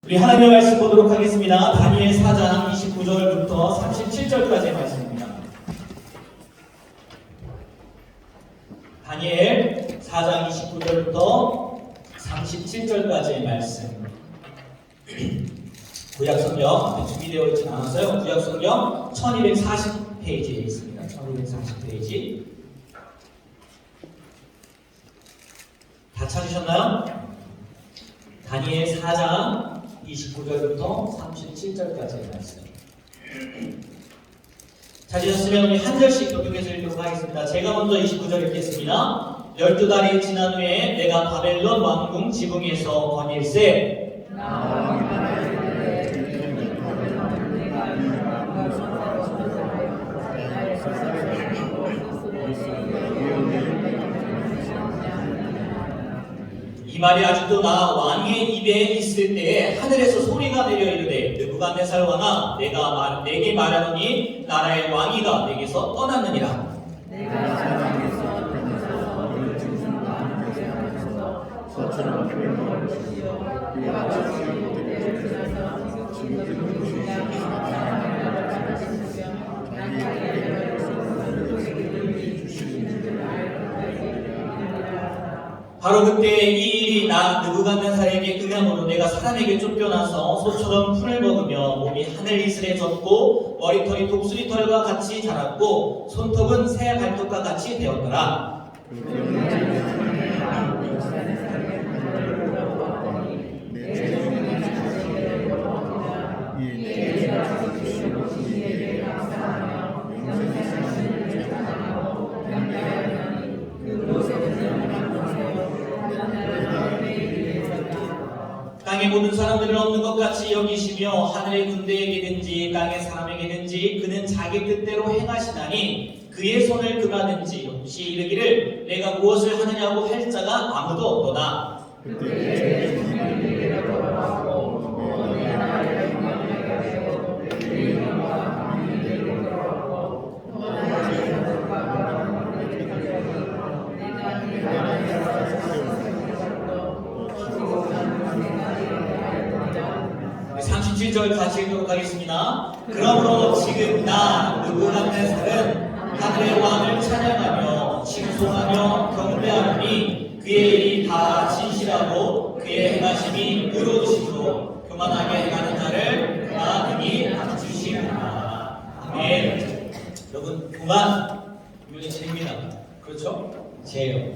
우리 하나님의 말씀 보도록 하겠습니다. 다니엘 4장 29절부터 37절까지의 말씀입니다. 다니엘 4장 29절부터 37절까지의 말씀. 구약성경 앞에 준비되어 있지 않아서요. 구약성경 1240페이지에 있습니다. 1240페이지. 다 찾으셨나요? 다니엘 4장 29절부터 37절까지의 말씀. 찾으셨으면 우리 한 절씩 교독해서 읽도록 하겠습니다. 제가 먼저 29절 읽겠습니다. 12달이 지난 후에 내가 바벨론 왕궁 지붕에서 번일세 이 말이 아직도 나 왕의 입에 있을 때에 하늘에서 소리가 내려 이르되 느부갓네살 왕아 내게 말하노니 나라의 왕위가 내게서 떠났느니라. 내가 사랑에서 등에서 그 증상과 함께 하면서 저처럼 그를 것이요 내가 저를 그때 주셔서 지금 바로 그때 이 일이 나 느부갓네살에게 응함으로 내가 사람에게 쫓겨나서 소처럼 풀을 먹으며 몸이 하늘 이슬에 젖고 머리털이 독수리털과 같이 자랐고 손톱은 새 발톱과 같이 되었더라. 땅의 모든 사람들을 없는 것 같이 여기시며 하늘의 군대에게든지 땅의 사람에게든지 그는 자기 뜻대로 행하시나니 그의 손을 금하든지 혹시 이르기를 내가 무엇을 하느냐고 할 자가 아무도 없도다. 절 같이 읽도록 하겠습니다. 그러므로 지금 나 느부갓네살은 하늘의 왕을 찬양하며 칭송하며 경배하노니 그의 일이 다 진실하고 그의 행하심이 의로우시고 교만하게 행하는 자를 그가 능히 주시리라. 아멘. 여러분, 교만 이게 죄입니다. 그렇죠? 죄예요.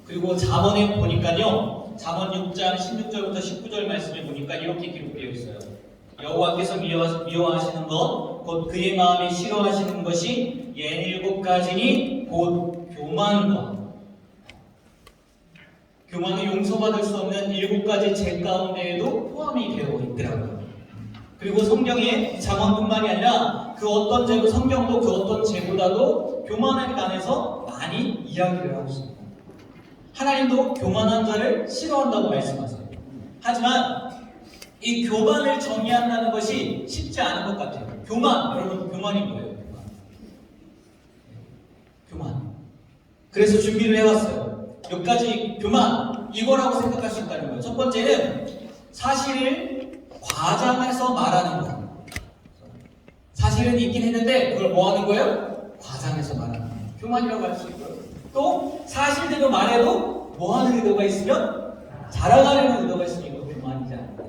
그리고 잠언에 보니까요, 잠언 6장 16절부터 19절 말씀에 보니까 이렇게 기록되어 있어요. 여호와께서 미워하시는 것, 곧 그의 마음에 싫어하시는 것이 67가지니 곧 교만과 교만은 용서받을 수 없는 7가지 죄 가운데에도 포함이 되어 있더라고요. 그리고 성경에 잠언뿐만이 아니라 그 어떤 죄도 성경도 그 어떤 죄보다도 교만에 관해서 많이 이야기를 하고 있습니다. 하나님도 교만한 자를 싫어한다고 말씀하세요. 하지만 이 교만을 정의한다는 것이 쉽지 않은 것 같아요. 교만, 여러분 교만이 뭐예요? 교만. 그래서 준비를 해왔어요. 몇 가지 교만, 이거라고 생각할 수 있다는 거예요. 첫 번째는 사실을 과장해서 말하는 거. 사실은 있긴 했는데 그걸 뭐 하는 거예요? 과장해서 말하는 거예요. 교만이라고 할 수 있고요. 또 사실대로 말해도 뭐 하는 의도가 있으면 자랑하려는 의도가 있으면 이거 교만이지 않을까.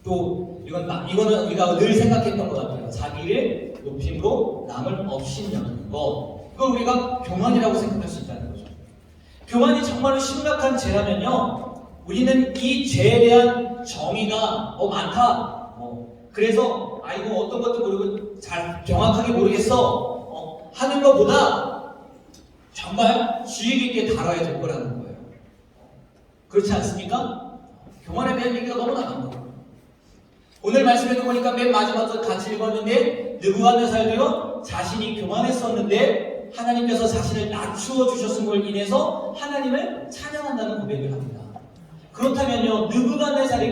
또 이거는 우리가 늘 생각했던 것 같아요. 자기를 높임으로 남을 업신여기는 거. 그걸 우리가 교만이라고 생각할 수 있다는 거죠. 교만이 정말로 심각한 죄라면요, 우리는 이 죄에 대한 정의가 많다. 그래서 이거 어떤 것도 모르고 잘 정확하게 모르겠어. 하는 것보다 정말 주의 깊게 다뤄야 될 거라는 거예요. 그렇지 않습니까? 교만에 대한 얘기가 너무 많은 거예요. 오늘 말씀에도 보니까 맨 마지막에 같이 읽었는데 느부갓네살도요, 자신이 교만했었는데 하나님께서 자신을 낮추어 주셨음을 인해서 하나님을 찬양한다는 고백을 합니다. 그렇다면요, 느부갓네살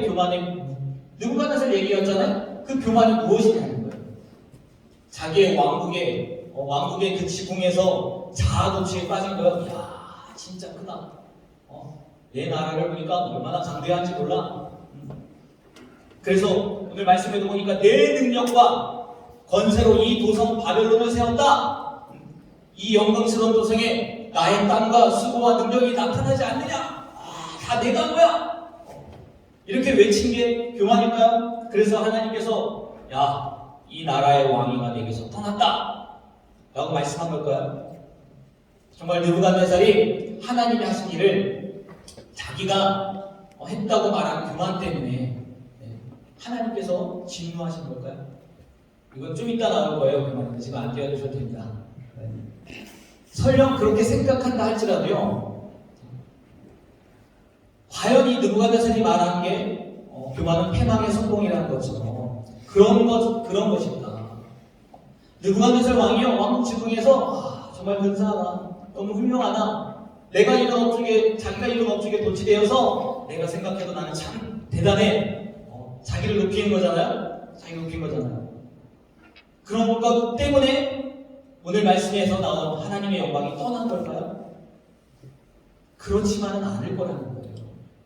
얘기였잖아요. 그 교만이 무엇이냐는 거예요. 자기의 왕국의 그 지붕에서 자아도취에 빠진 거예요. 이야, 진짜 크다. 내 나라를 보니까 얼마나 강대한지 몰라. 그래서 오늘 말씀에도 보니까 내 능력과 권세로 이 도성 바벨론을 세웠다. 이 영광스러운 도성에 나의 땀과 수고와 능력이 나타나지 않느냐? 다 내가 한 거야. 이렇게 외친 게 교만일까요? 그래서 하나님께서 야, 이 나라의 왕위가 내게서 떠났다 라고 말씀한 걸까요? 정말 느부갓네살이 하나님이 하신 일을 자기가 했다고 말한 교만 때문에 하나님께서 진노하신 걸까요? 이건 좀 이따 나올 거예요. 교만인데 지금 안 띄워주셔도 됩니다. 설령 그렇게 생각한다 할지라도요, 과연 이 느부갓네살이 말한 게 교만은 패망의 성공이라는 것처럼 그런 것입니다. 느부갓네살 왕이요, 왕국 지붕에서 정말 근사하다, 너무 훌륭하다, 내가 이런 업적에, 자기가 이런 업적에 도취되어서 내가 생각해도 나는 참 대단해, 자기를 높이는 거잖아요. 자기를 높이는 거잖아요. 그런 것 때문에 오늘 말씀에서 나온 하나님의 영광이 떠난 걸까요? 그렇지만은 않을 거라는 거예요.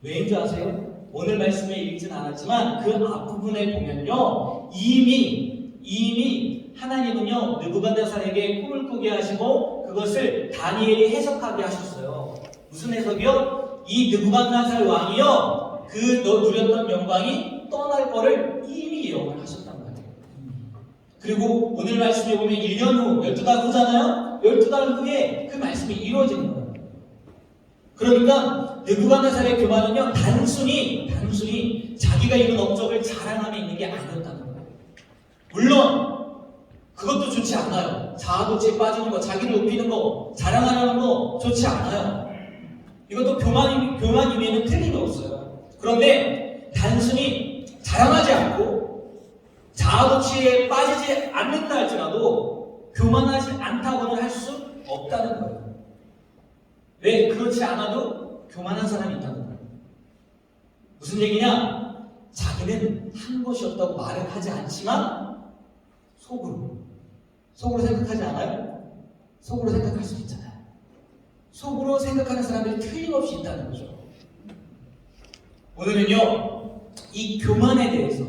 왜인지 아세요? 오늘 말씀에 읽진 않았지만 그 앞부분에 보면요, 이미 하나님은요 느부갓네살에게 꿈을 꾸게 하시고 그것을 다니엘이 해석하게 하셨어요. 무슨 해석이요? 이 느부갓네살 왕이요 그 누렸던 영광이 떠날 거를 이미 예언을 하셨단 말이에요. 그리고 오늘 말씀에 보면 1년 후, 12달 후잖아요? 12달 후에 그 말씀이 이루어지는 거예요. 그러니까 느부갓네살의 교만은요 단순히 자기가 이룬 업적을 자랑함에 있는 게 아니었다는 거예요. 물론 그것도 좋지 않아요. 자아도취에 빠지는 거, 자기를 높이는 거, 자랑하려는 거 좋지 않아요. 이것도 교만임에는 틀림이 없어요. 그런데 단순히 자랑하지 않고 자아도취에 빠지지 않는다 할지라도 교만하지 않다고는 할 수 없다는 거예요. 왜? 그렇지 않아도 교만한 사람이 있다는 거예요. 무슨 얘기냐? 자기는 한 것이 없다고 말은 하지 않지만 속으로 생각하지 않아요? 속으로 생각할 수 있잖아요. 속으로 생각하는 사람들이 틀림없이 있다는 거죠. 오늘은요 이 교만에 대해서,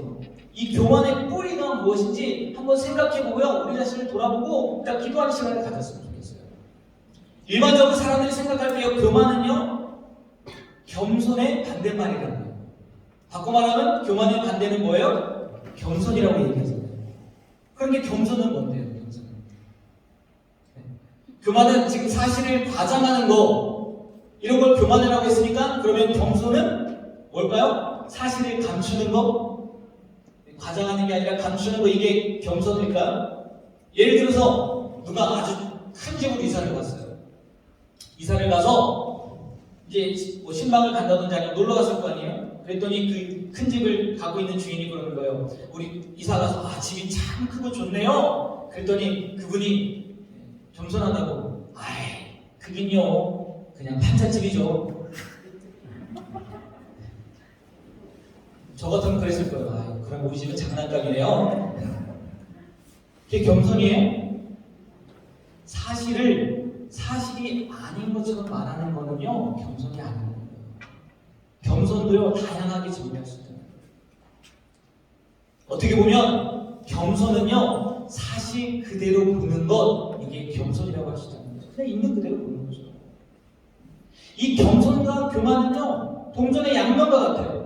이 교만의 뿌리가 무엇인지 한번 생각해보고요, 우리 자신을 돌아보고 일단 기도하는 시간을 가졌으면 좋겠어요. 일반적으로 사람들이 생각할 때요, 교만은요 겸손의 반대말이라는 거예요. 바꿔 말하면 교만의 반대는 뭐예요? 겸손이라고 얘기하잖아요. 그런데 겸손은 뭔데요? 교만은 지금 사실을 과장하는 거, 이런 걸 교만이라고 했으니까 그러면 겸손은 뭘까요? 사실을 감추는 거? 과장하는 게 아니라 감추는 거, 이게 겸손일까요? 예를 들어서 누가 아주 큰 집으로 이사를 갔어요. 이사를 가서 이제 뭐 신방을 간다든지 아니면 놀러 갔을 거 아니에요? 그랬더니 그 큰 집을 갖고 있는 주인이 그러는 거예요. 우리 이사 가서 집이 참 크고 좋네요. 그랬더니 그분이 겸손하다고, 아이 그긴요 그냥 판잣집이죠. 저 같으면 그랬을 거예요. 그럼 우리 집은 장난감이네요. 그게 겸손이에요? 사실이 아닌 것처럼 말하는 거는요 겸손이 아닌 거예요. 겸손도요 다양하게 정의할 수 있어요. 어떻게 보면 겸손은요 사실 그대로 보는 것, 이게 겸손이라고 할 수 있다는 거죠. 그냥 있는 그대로 보는 거죠. 이 겸손과 교만은요 동전의 양면과 같아요.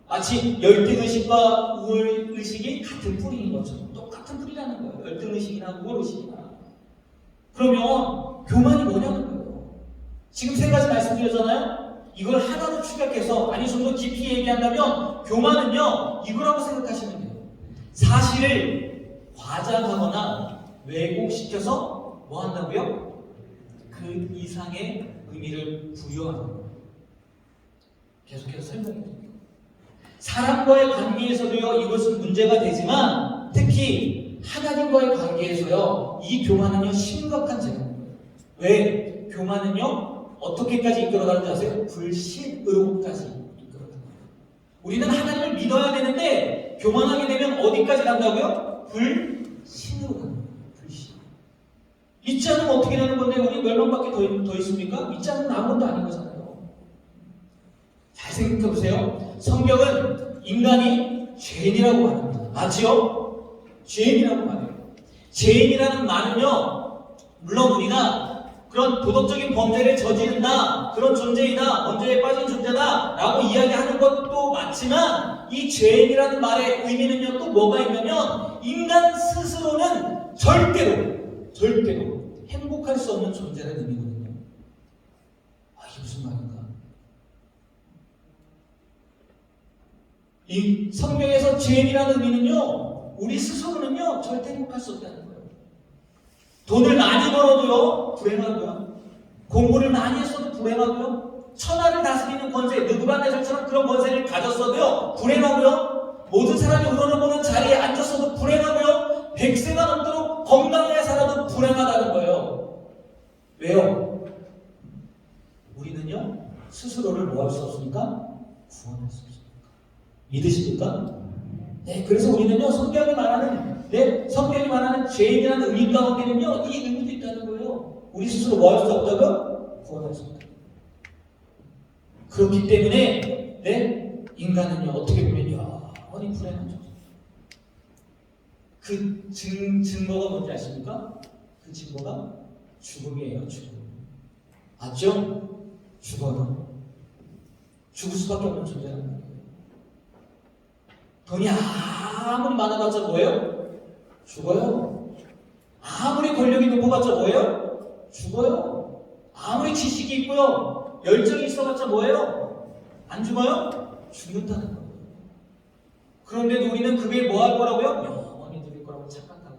마치 열등의식과 우월의식이 같은 뿌리인 것처럼 똑같은 뿌리라는 거예요. 열등의식이나 우월의식이나. 그러면 교만이 뭐냐는 거예요. 지금 세 가지 말씀드렸잖아요. 이걸 하나로 축약해서, 아니 좀 더 깊이 얘기한다면 교만은요 이거라고 생각하시면 돼요. 사실을 과장하거나 왜곡시켜서 뭐 한다고요? 그 이상의 의미를 부여하는 거예요. 계속해서 설명해 드릴게요. 사람과의 관계에서도요 이것은 문제가 되지만 특히 하나님과의 관계에서요 이 교만은요 심각한 죄예요. 왜? 교만은요 어떻게까지 이끌어가는지 아세요? 불신으로까지 이끌어가는 거예요. 우리는 하나님을 믿어야 되는데 교만하게 되면 어디까지 간다고요? 불신으로 가는 거예요. 불신. 믿지 않으면 어떻게 되는 건데 우리 멸망밖에 더 있습니까? 믿지 않으면 아무것도 아닌 거잖아요. 잘 생각해 보세요. 성경은 인간이 죄인이라고 말합니다. 맞지요? 죄인이라고 말해요. 죄인이라는 말은요, 물론 우리가 그런 도덕적인 범죄를 저지른다, 그런 존재이다, 범죄에 빠진 존재다 라고 이야기하는 것도 맞지만, 이 죄인이라는 말의 의미는요, 또 뭐가 있냐면, 인간 스스로는 절대로 행복할 수 없는 존재라는 의미거든요. 이게 무슨 말인가? 이 성경에서 죄인이라는 의미는요, 우리 스스로는요, 절대 행복할 수 없다는 거예요. 돈을 많이 벌어도요, 불행하고요. 공부를 많이 했어도 불행하고요. 천하를 다스리는 권세, 느부갓네살처럼 그런 권세를 가졌어도요, 불행하고요. 모든 사람이 우러러보는 자리에 앉았어도 불행하고요. 100세가 넘도록 건강하게 살아도 불행하다는 거예요. 왜요? 우리는요, 스스로를 뭐 할 수 없으니까? 구원할 수 없습니까? 믿으십니까? 네, 그래서 우리는요, 성경이 말하는 죄인이라는 의미 가운데는요, 이 의미도 있다는 거예요. 우리 스스로 뭐 할 수 없다고요? 구원할 수 없다. 그렇기 때문에, 네, 인간은요, 어떻게 보면 영원히 불행하죠. 그 증거가 뭔지 아십니까? 그 증거가 죽음이에요, 죽음. 맞죠? 죽어요. 죽을 수밖에 없는 존재라는 거예요. 돈이 아무리 많아봤자 뭐예요? 죽어요. 아무리 권력이 높아봤자 뭐예요? 죽어요. 아무리 지식이 있고요, 열정이 있어봤자 뭐예요? 안 죽어요? 죽는다는 거예요. 그런데도 우리는 그게 뭐 할 거라고요? 영원히 누릴 거라고 착각하고,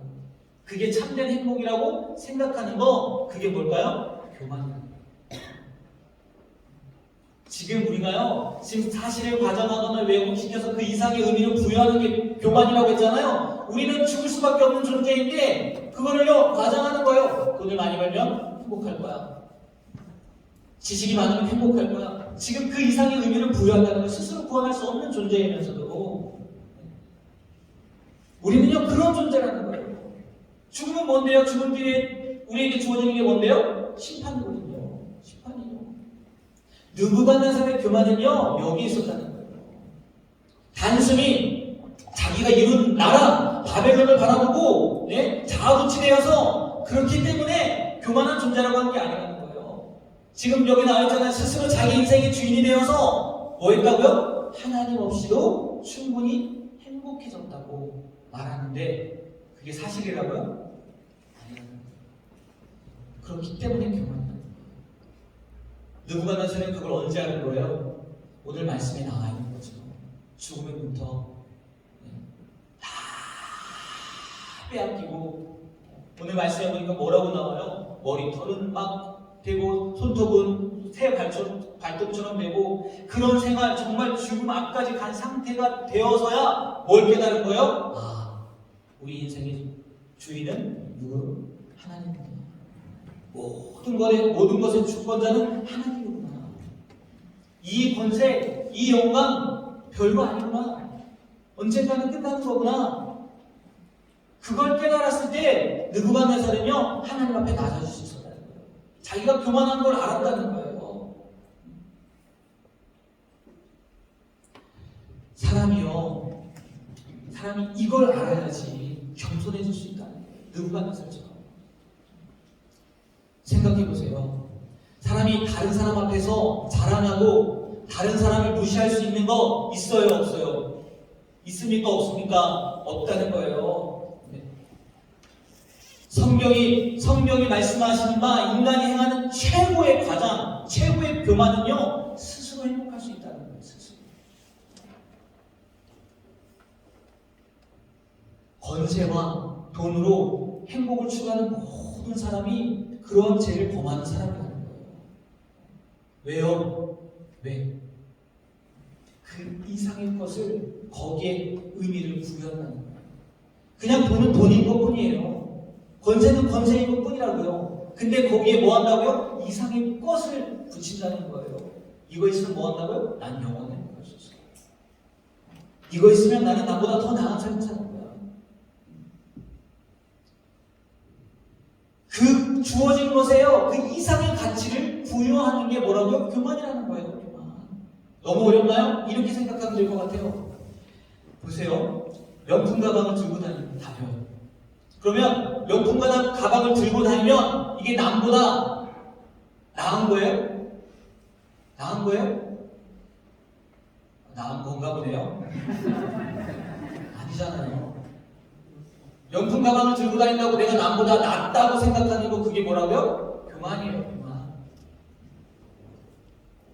그게 참된 행복이라고 생각하는 거, 그게 뭘까요? 교만이라는 거예요. 지금 우리가요, 지금 사실을 과장하거나 왜곡시켜서 그 이상의 의미를 부여하는 게 교만이라고 했잖아요. 우리는 죽을 수밖에 없는 존재인데 그거를요, 과장하는 거예요. 돈을 많이 벌면 행복할 거야. 지식이 많으면 행복할 거야. 지금 그 이상의 의미를 부여한다는 걸 스스로 구원할 수 없는 존재이면서도 우리는요, 그런 존재라는 거예요. 죽음은 뭔데요? 죽은 뒤에 우리에게 주어지는 게 뭔데요? 심판이거든요. 심판이요. 느부갓네살의 교만은요, 여기 있었다는 거예요. 단순히 자기가 이룬 나라 바벨론을 바라보고 자아도취되어서 그렇기 때문에 교만한 존재라고 한 게 아니라는 거예요. 지금 여기 나와 있잖아요. 스스로 자기 인생의 주인이 되어서 뭐 했다고요? 하나님 없이도 충분히 행복해졌다고 말하는데 그게 사실이라고요? 아니라는 거예요. 그렇기 때문에 교만이에요. 느부갓네살은 그걸 언제 하는 거예요? 오늘 말씀에 나와 있는 거죠. 죽으면부터 다 빼앗기고, 오늘 말씀에 보니까 뭐라고 나와요? 머리털은 막 되고 손톱은 새 발톱처럼 되고, 그런 생활, 정말 죽음 앞까지 간 상태가 되어서야 뭘 깨달은 거예요? 우리 인생의 주인은 누구? 하나님입니다. 모든 것의 주권자는 하나님이구나. 이 권세, 이 영광 별거 아니구나. 언젠가는 끝나는 거구나. 그걸 깨달았을 때 느부갓네살은요, 하나님 앞에 낮아질 수 있었다는 거예요. 자기가 교만한 걸 알았다는 거예요. 사람이 이걸 알아야지 겸손해질 수 있다는 거예요. 느부갓네살처럼. 생각해보세요. 사람이 다른 사람 앞에서 자랑하고 다른 사람을 무시할 수 있는 거 있어요? 없어요? 있습니까? 없습니까? 없다는 거예요. 성경이 말씀하시는 바 인간이 행하는 최고의 과장, 최고의 교만은요, 스스로 행복할 수 있다는 거예요. 스스로. 권세와 돈으로 행복을 추구하는 모든 사람이 그런 죄를 범하는 사람이라는 거예요. 왜요? 왜? 그 이상의 것을 거기에 의미를 부여한다는 거예요. 그냥 돈은 돈인 것 뿐이에요. 권세는 권세인 것 뿐이라고요. 근데 거기에 뭐 한다고요? 이상의 것을 붙인다는 거예요. 이거 있으면 뭐 한다고요? 난 영원히 행복할 수 있어요. 이거 있으면 나는 나보다 더 나은 삶을 사는 거야. 그 주어진 것에요, 그 이상의 가치를 부여하는 게 뭐라고요? 교만이라는 거예요. 교만. 너무 어렵나요? 이렇게 생각하면 될 것 같아요. 보세요. 명품 가방을 들고 다녀요. 그러면 명품 가방을 들고 다니면 이게 남보다 나은 거예요? 나은 거예요? 나은 건가 보네요. 아니잖아요. 명품 가방을 들고 다닌다고 내가 남보다 낫다고 생각하는 거 그게 뭐라고요? 교만이에요. 교만.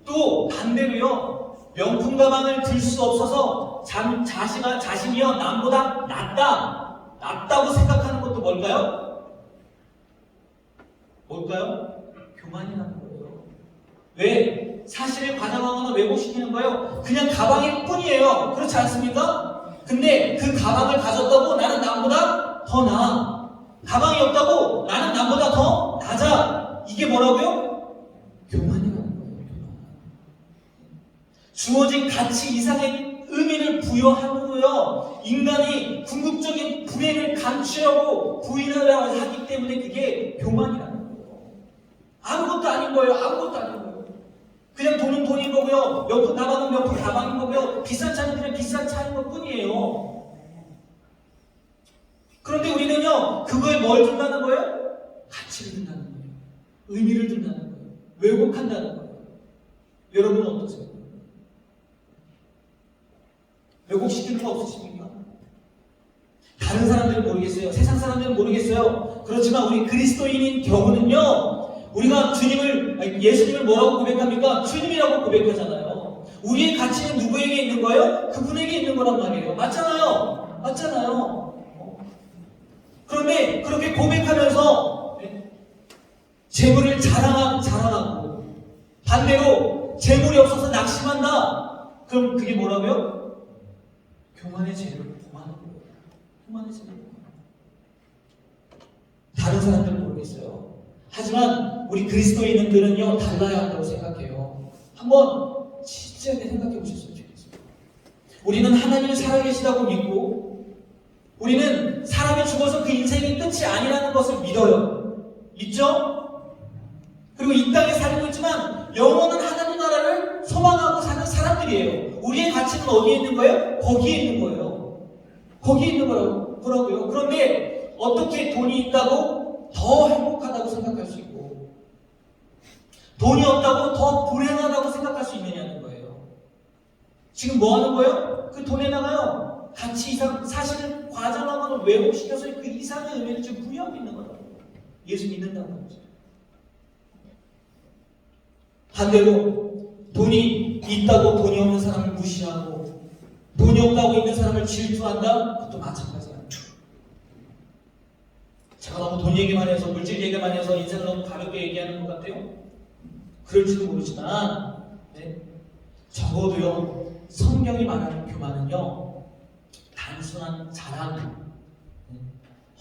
또 반대로요. 명품 가방을 들 수 없어서 자신이요 남보다 낫다고 생각하는 것도 뭘까요? 뭘까요? 교만이라는 거예요. 왜? 사실을 과장하거나 왜곡시키는 거예요. 그냥 가방일 뿐이에요. 그렇지 않습니까? 근데 그 가방을 가졌다고 나는 남보다 더 나아. 가방이 없다고 나는 남보다 더 낮아. 이게 뭐라고요? 교만이라는 거예요. 주어진 가치 이상의 의미를 부여함으로요 인간이 궁극적인 불행을 감추려고 부인하려고 하기 때문에 그게 교만이라는 거예요. 아무것도 아닌 거예요. 아무것도 아닌 거예요. 그냥 돈은 돈인 거고요. 명품 가방은 명품 가방인 거고요. 비싼 차는 그냥 비싼 차인 것 뿐이에요. 그런데 우리는요 그거에 뭘 둔다는 거예요? 가치를 둔다는 거예요. 의미를 둔다는 거예요. 왜곡한다는 거예요. 여러분은 어떠세요? 왜곡시키는 거 없으십니까? 다른 사람들은 모르겠어요. 세상 사람들은 모르겠어요. 그렇지만 우리 그리스도인인 경우는요 우리가 예수님을 뭐라고 고백합니까? 주님이라고 고백하잖아요. 우리의 가치는 누구에게 있는 거예요? 그분에게 있는 거란 말이에요. 맞잖아요. 맞잖아요. 그런데 그렇게 고백하면서 재물을 자랑하고 반대로 재물이 없어서 낙심한다. 그럼 그게 뭐라고요? 교만의 죄를 범하는 거예요. 교만의 죄를 범하는 거예요. 다른 사람들은 모르겠어요. 하지만 우리 그리스도인들은요 달라야 한다고 생각해요. 한번 진지하게 생각해 보셨으면 좋겠어요. 우리는 하나님이 살아계시다고 믿고 우리는 사람이 죽어서 그 인생이 끝이 아니라는 것을 믿어요. 믿죠? 그리고 이 땅에 살고 있지만 영원한 하나님 나라를 소망하고 사는 사람들이에요. 우리의 가치는 어디에 있는 거예요? 거기에 있는 거예요. 거기에 있는 거라고요. 그런데 어떻게 돈이 있다고 더 행복하다고 생각할 수 있고 돈이 없다고 더 불행하다고 생각할 수 있느냐는 거예요. 지금 뭐 하는 거예요? 그 돈에다가요 가치 이상 사실을 과장하거나 왜곡시켜서 그 이상의 의미를 지금 부여하고 있는 거라고. 예수 믿는다는 거죠. 반대로 돈이 있다고 돈이 없는 사람을 무시하고 돈이 없다고 있는 사람을 질투한다? 그것도 마찬가지야. 제가 너무 돈 얘기만 해서 물질 얘기만 해서 인생을 너무 가볍게 얘기하는 것 같아요. 그럴지도 모르지만 적어도요 성경이 말하는 교만은요 단순한 자랑,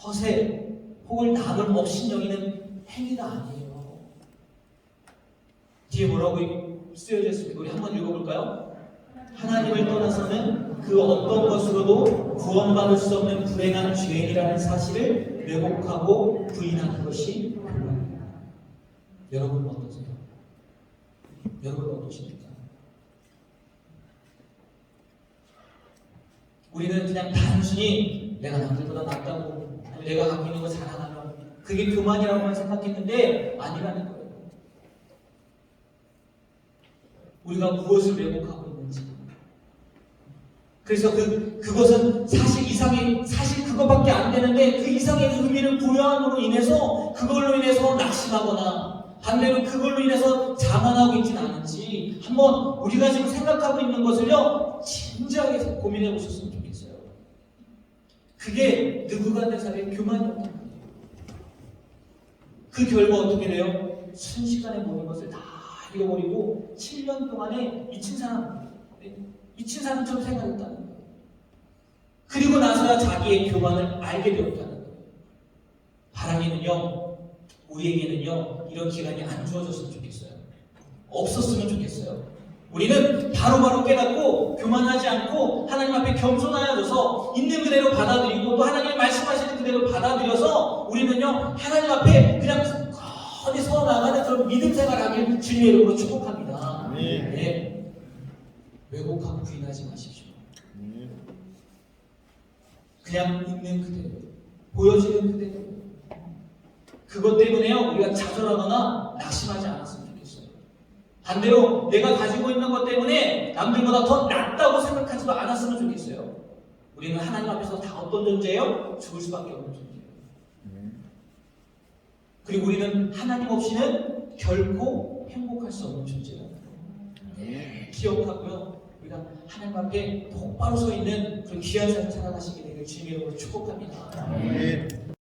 허세 혹은 남을 업신여기는 행위가 아니에요. 뒤에 뭐라고 쓰여져 있습니까? 우리 한번 읽어볼까요? 하나님을 떠나서는 그 어떤 것으로도 구원받을 수 없는 불행한 죄인이라는 사실을 왜곡하고 부인하는 것이 교만입니다. 여러분은 어떠세요? 여러분은 어떠십니까? 우리는 그냥 단순히 내가 남들보다 낫다고 내가 갖고 있는 거 자랑하면 그게 교만이라고만 생각했는데 아니라는 거예요. 우리가 무엇을 왜곡하고 있는지. 그래서 그것은 사실 그것밖에 안 되는데 그 이상의 의미를 부여함으로 인해서 그걸로 인해서 낙심하거나 반대로 그걸로 인해서 자만하고 있지는 않은지 한번 우리가 지금 생각하고 있는 것을요 진지하게 고민해 보셨으면 좋겠어요. 그게 느부갓네살의 교만이었던 거예요. 그 결과 어떻게 돼요? 순식간에 모든 것을 다 잃어버리고 7년 동안에 미친 사람처럼 생각했다는 거예요. 그리고 나서야 자기의 교만을 알게 되었다는 거예요. 바람이는요, 우리에게는요 이런 기간이 안 주어졌으면 좋겠어요. 없었으면 좋겠어요. 우리는 바로바로 깨닫고 교만하지 않고 하나님 앞에 겸손하여져서 있는 그대로 받아들이고 또 하나님이 말씀하시는 그대로 받아들여서 우리는요 하나님 앞에 그냥 굳건히 서 나가는 그런 믿음 생활하길 주님의 이름으로 축복합니다. 네. 왜곡하고 부인하지 마십시오. 그냥 있는 그대로, 보여지는 그대로. 그것 때문에요, 우리가 좌절하거나 낙심하지 않았으면 좋겠어요. 반대로 내가 가지고 있는 것 때문에 남들보다 더 낫다고 생각하지도 않았으면 좋겠어요. 우리는 하나님 앞에서 다 어떤 존재예요? 죽을 수밖에 없는 존재예요. 그리고 우리는 하나님 없이는 결코 행복할 수 없는 존재라는 거. 기억하고요. 우리가 하나님 앞에 똑바로 서 있는 그런 귀한 삶 살아가시게 되길 주님의 이름으로 축복합니다. 아멘.